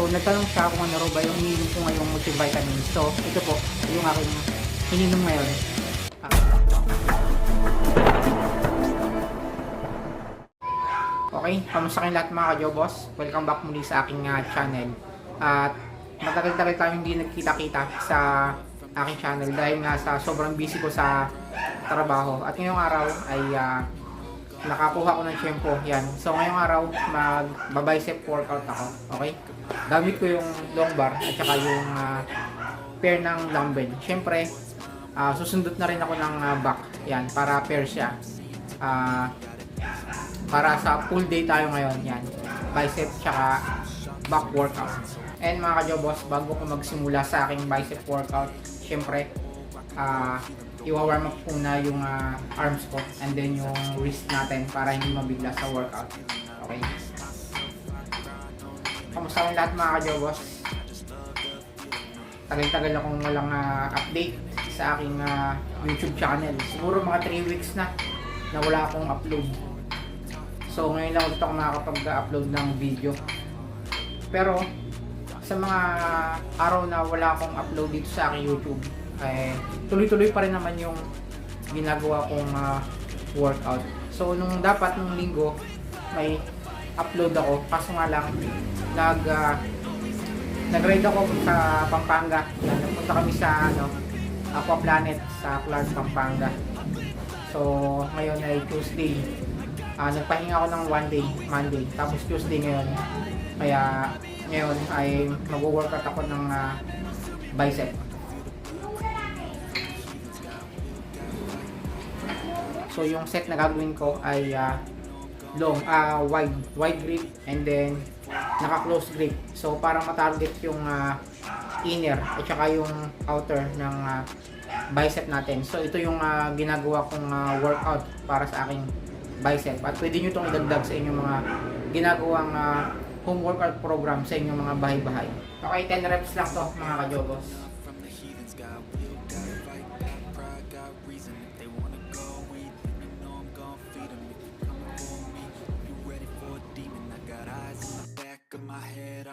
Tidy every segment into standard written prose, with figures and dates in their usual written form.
nagtanong siya kung ano raw ba yung ininom ko ngayong multivitamin. So, ito po, yung aking ininom ngayon. Okay, kamusta kayong lahat mga ka-Jobos? Welcome back muli sa aking channel. At matagal-tagal tayong hindi nagkita-kita sa aking channel dahil nga sa sobrang busy ko sa trabaho. At ngayong araw ay nakakuha ko ng tiyempo. Yan. So ngayong araw mag-bicep workout ako. Okay? Gamit ko yung long bar at saka yung pair ng dumbbell. Siyempre, susundot na rin ako ng back. Yan, para pair siya. Para sa full day tayo ngayon, yan, bicep tsaka back workout. And mga ka-Jobos, bago ko magsimula sa aking bicep workout, syempre, i-warm up muna yung arms ko and then yung wrist natin para hindi mabigla sa workout. Okay? Kamusta kayong lahat mga ka-Jobos? Tagal-tagal akong walang update sa aking YouTube channel. Siguro mga 3 weeks na wala akong upload. So ngayon lang ulit ako makakapag-upload ng video. Pero sa mga araw na wala akong upload dito sa aking YouTube, tuloy-tuloy pa rin naman yung ginagawa kong workout. So nung linggo may upload ako, kaso nga lang nag-ride ako sa Pampanga. Nagpunta kami sa Aqua Planet sa Clark, Pampanga. So ngayon ay Tuesday. Nagpahinga ako ng one day, Monday, tapos Tuesday ngayon. Kaya ngayon ay mag-workout ako ng bicep. So yung set na gagawin ko ay wide grip and then naka-close grip. So para ma-target yung inner at saka yung outer ng bicep natin. So ito yung ginagawa kong workout para sa aking bicep. At pwede nyo itong idagdag sa inyong mga ginagawang home workout program sa inyong mga bahay-bahay. Okay, 10 reps lang to mga ka-Jobos.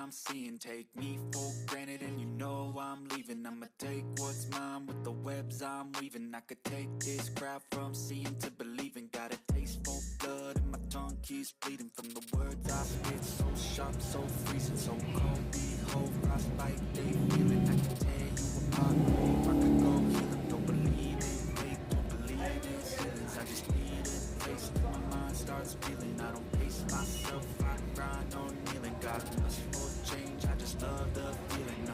I'm seeing, take me for granted and you know I'm leaving. I'ma take what's mine with the webs I'm weaving. I could take this crowd from seeing to believing. Got a taste for blood and my tongue keeps bleeding from the words I spit. So sharp, so freezing, so cold. Behold, frostbite, they feeling. I can tear you apart, I could go heal them. Don't believe in fate, don't believe in ceilings. I just need a taste, my mind starts feeling. I don't pace myself, I grind on kneeling. Got much for change, I just love the feeling.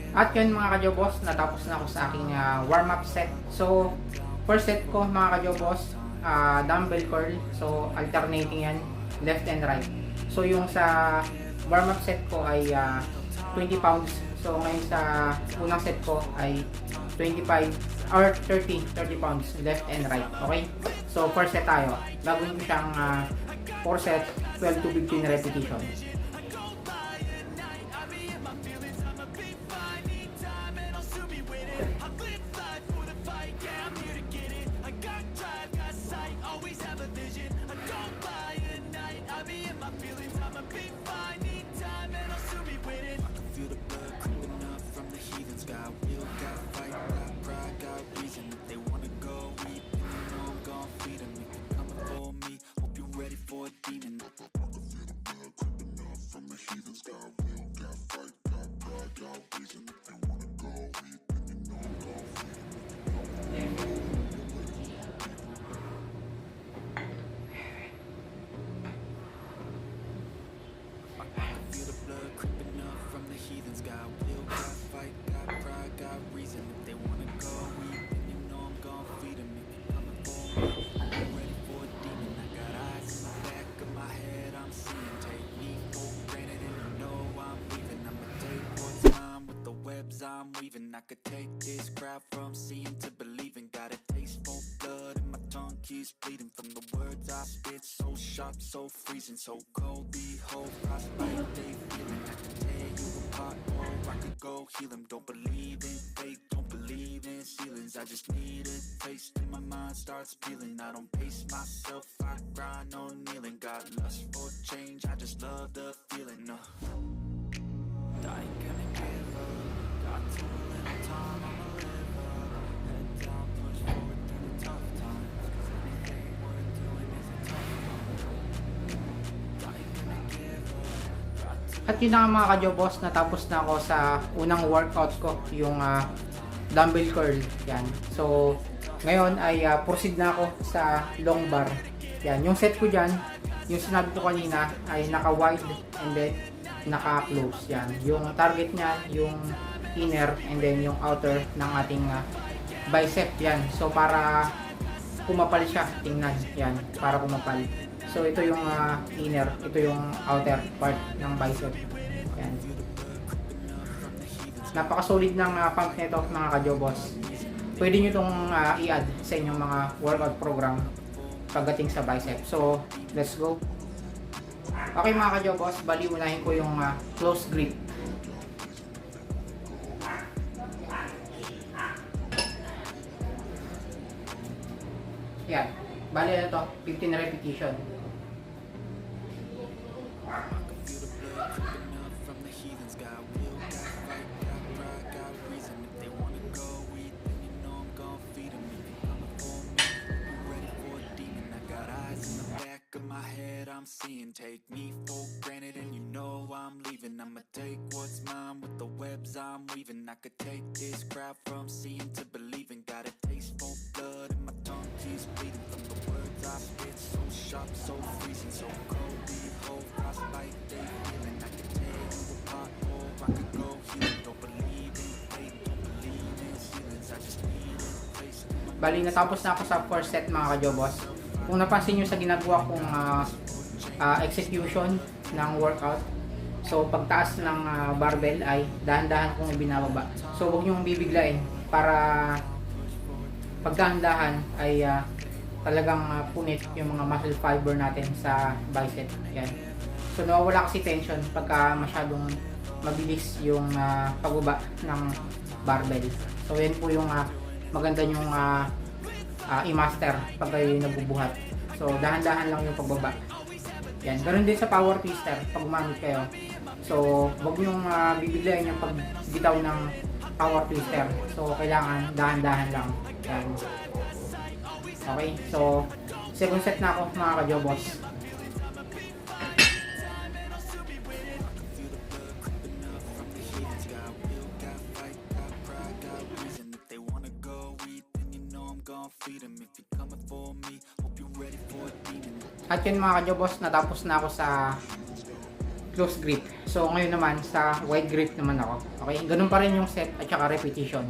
At yun mga ka-Jobos, natapos na ako sa aking warm-up set. So, first set ko mga ka-Jobos, dumbbell curl. So, alternating yan, left and right. So, yung sa warm-up set ko ay 20 pounds. So, ngayon sa unang set ko ay 25 or 30 pounds, left and right. Okay? So, first set tayo. Gagawin ko siyang 4 sets, 12 to 15 repetitions. I'm weaving. I could take this crowd from seeing to believing. Got a taste for blood and my tongue keeps bleeding from the words I spit. So sharp, so freezing, so cold. Behold, frostbite, they feeling. I could tear you apart, or I could go heal them. Don't believe in fate, don't believe in ceilings. I just need a taste in my mind. mind starts peeling. I don't pace myself, I grind on kneeling. Got lust for change, I just love the feeling. I ain't gonna give up. Got too little time, I'ma live up. Head down, push forward through the tough times. 'Cause anything worth doing is a tough one. I ain't gonna give up. At yun na nga mga ka-jobos, natapos na ako sa unang workout ko, yung dumbbell curl. Yan. So, ngayon ay proceed na ako sa long bar. Yan. Yung set ko dyan, yung sinabi ko kanina ay naka-wide and then naka-close. Yan. Yung target niya, yung inner and then yung outer ng ating bicep. Yan. So, para kumapal siya. Tingnan. Yan. Para kumapal. So, ito yung inner. Ito yung outer part ng bicep. Yan. Napaka-solid ng pump nito mga ka-jobos. Pwede nyo itong i-add sa inyong mga workout program pagdating sa bicep. So, let's go. Okay mga ka-jobos, bali unahin ko yung close grip. Yan. Bali na ito, 15 repetition. I'm seeing, take me for granted and you know I'm leaving. I'ma take what's mine with the webs I'm weaving. I could take this crowd from seeing to believing. Got a taste for blood and my tongue keeps bleeding from the words I spit. So sharp, so freezing, so cold. Behold, frostbite, they feeling. I could tear you apart or I could go healing. Don't believe in fate, don't believe in ceilings. I just need a place. Bali natapos na ako sa first set mga ka-jobos. Kung napansin nyo sa ginagawa kong execution ng workout, so pagtaas ng barbell ay dahan-dahan kong ibinababa. So huwag nyo bibiglain para pagdahan-dahan ay talagang punit yung mga muscle fiber natin sa bicep. Yan. So nawawala kasi tension pagka masyadong mabilis yung pagbaba ng barbell. So yan po yung maganda yung i-master pag kayo nagbubuhat. So dahan-dahan lang yung pagbaba. Yan, ganoon din sa power twister pag gumamit kayo. So huwag niyong bibiglayin yung pagbitaw ng power twister. So kailangan dahan-dahan lang. Yan. Okay, so second set na ako mga ka-jobos. At yun mga ka-jobos, natapos na ako sa close grip. So ngayon naman sa wide grip naman ako. Okay, ganun pa rin yung set at saka repetition.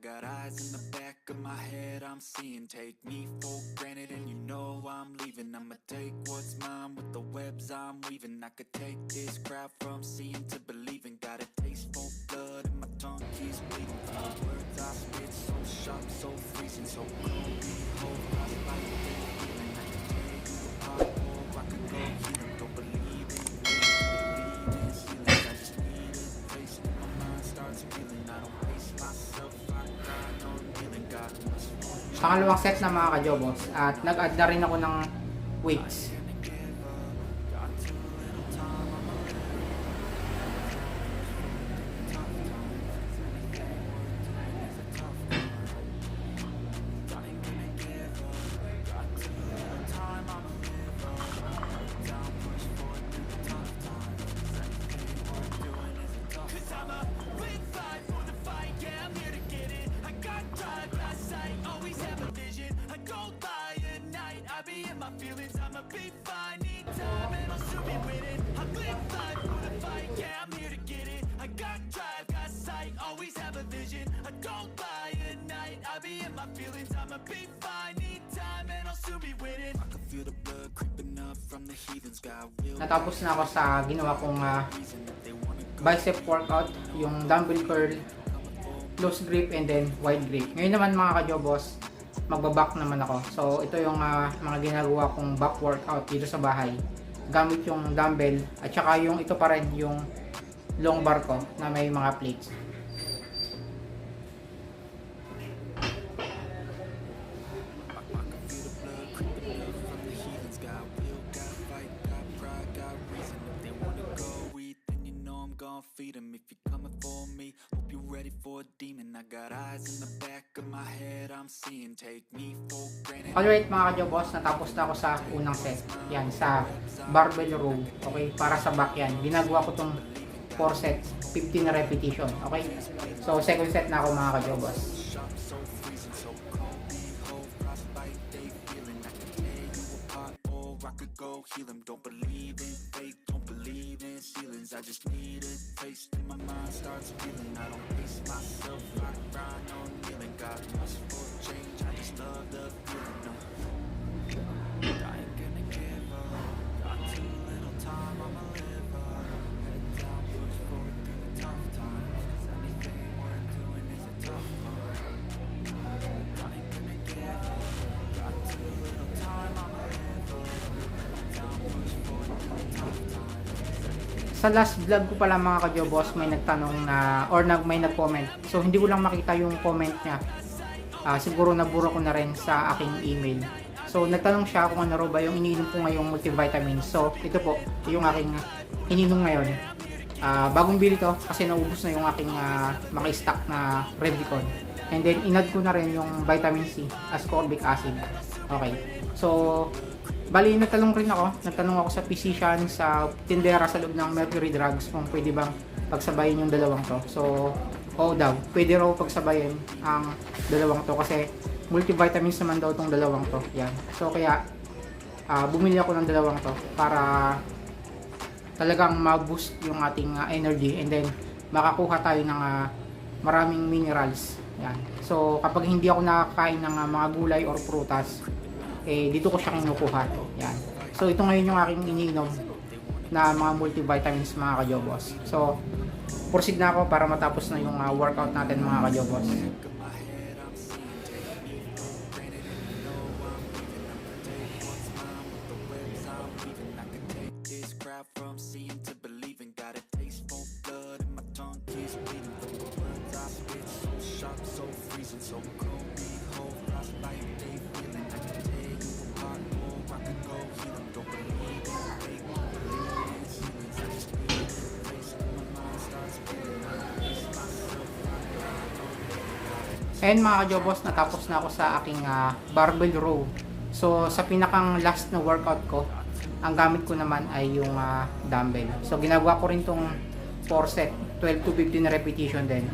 Got eyes in the back of my head, I'm seeing. Take me for granted and you know I'm leaving. I'ma take what's mine with the webs I'm weaving. I could take this crowd from seeing to believing. Got a taste for blood and my tongue keeps bleeding. From the words I spit, so sharp, so freezing, so cold. Behold, frostbite, they feeling. I could tear you apart or I could go healing. Don't believe in fate, don't believe in ceilings. I just need a place where my mind starts feeling. I don't pace myself, pangalawang set na mga ka-jobos at nag-add na rin ako ng weights. Natapos na ako sa ginawa kong bicep workout, yung dumbbell curl close grip and then wide grip. Ngayon naman mga ka-jobos, magbaback naman ako. So ito yung mga ginagawa kong back workout dito sa bahay. Gamit yung dumbbell at saka yung ito pa rin yung long bar ko na may mga plates. Feed 'em if you're coming for me. Hope you're ready for a demon. I got eyes in the back of my head. I'm seeing. Take me for granted. Alright mga ka-jobos, natapos na ako sa unang set. Yan, sa barbell row. Okay, para sa back yan. Ginagawa ko tong 4 sets, 15 na repetition. Okay, so second set na ako mga ka-jobos. Heal 'em, don't believe in fate, don't believe in ceilings. I just need a taste and my mind starts feeling. I don't pace myself, I grind on kneeling. Got much for change, I just love the feeling. No, I ain't gonna give up. Got too little time, I'ma live up. Head down, push forward through the tough times. 'Cause anything worth doing is a tough part. I ain't gonna give up. Got too little time, I'ma live up. Sa last vlog ko pala mga ka-jobos, may nagtanong na or may nag-comment. So hindi ko lang makita yung comment niya. Siguro nabura ko na rin sa aking email. So nagtanong siya kung ano ba yung iniinom ko ngayong multivitamins. So ito po yung aking iniinom ngayon. Bagong bili to kasi naubos na yung aking maka-stock na Revicon. And then inad ko na rin yung vitamin C, ascorbic acid. Okay. So bali, nagtanong ako sa physician, sa tindera sa loob ng Mercury Drugs kung pwede bang pagsabayin yung dalawang to. So, daw, pwede raw pagsabayin ang dalawang to kasi multivitamins naman daw tong dalawang to. Yan. So, kaya bumili ako ng dalawang to para talagang ma-boost yung ating energy and then makakuha tayo ng maraming minerals. Yan. So, kapag hindi ako nakakain ng mga gulay or prutas, dito ko siya kinukuha. Yan. So ito ngayon yung aking iniinom na mga multivitamins mga ka-jobos. So proceed na ako para matapos na yung workout natin mga ka-jobos. And mga ka-jobos, natapos na ako sa aking barbell row. So sa pinakang last na workout ko, ang gamit ko naman ay yung dumbbell. So ginagawa ko rin tong 4 set, 12 to 15 repetition din.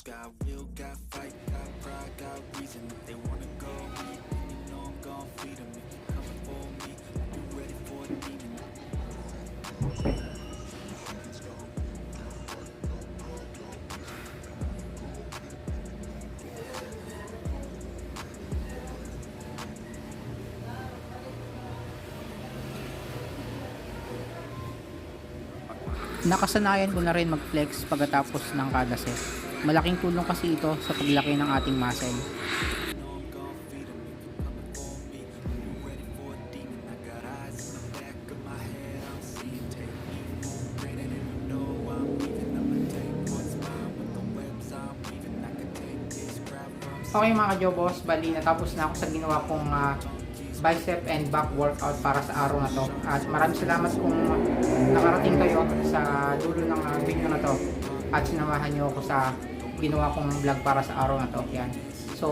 Got will, got fight, got pride, got reason. If they wanna go eat, then you know I'm gon' feed 'em. If you're coming for me, be ready for a demon. Nakasanayan ko na rin mag-flex pagkatapos ng kada set. Malaking tulong kasi ito sa paglaki ng ating muscle. Okay mga ka-jobos, bali natapos na ako sa ginawa kong bicep and back workout para sa araw na to. At maraming salamat kung nakarating kayo sa dulo ng video na to at sinamahan nyo ako sa ginawa kong vlog para sa araw na to. Yan. So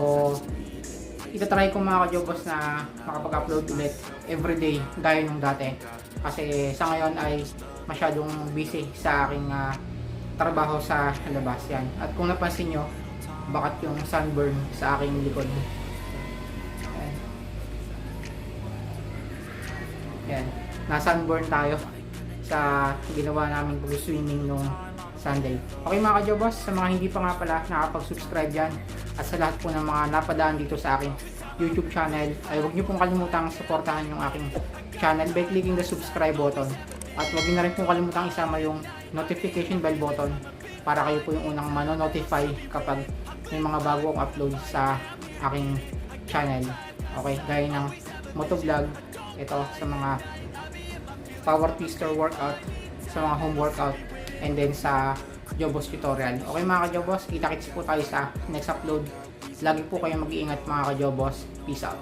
itatry ko mga kajobos na makapag-upload ulit everyday gaya nung dati. Kasi sa ngayon ay masyadong busy sa aking trabaho sa labas yan. At kung napansin nyo, bakat yung sunburn sa aking likod. Yan. Yan. Na-sunburn tayo sa ginawa namin pag-swimming nung Sunday. Okay mga kajobos, sa mga hindi pa nga pala nakapag-subscribe dyan at sa lahat po ng mga napadaan dito sa aking YouTube channel, ay huwag nyo pong kalimutang suportahan yung aking channel by clicking the subscribe button. At huwag nyo na rin pong kalimutang isama yung notification bell button para kayo po yung unang mano-notify kapag may mga bago akong upload sa aking channel. Okay, gaya ng motovlog, ito sa mga power twister workout, sa mga home workout, and then sa Jobos tutorial. Okay mga kajobos, kita-kits po tayo sa next upload. Lagi po kayong mag-iingat mga kajobos. Peace out.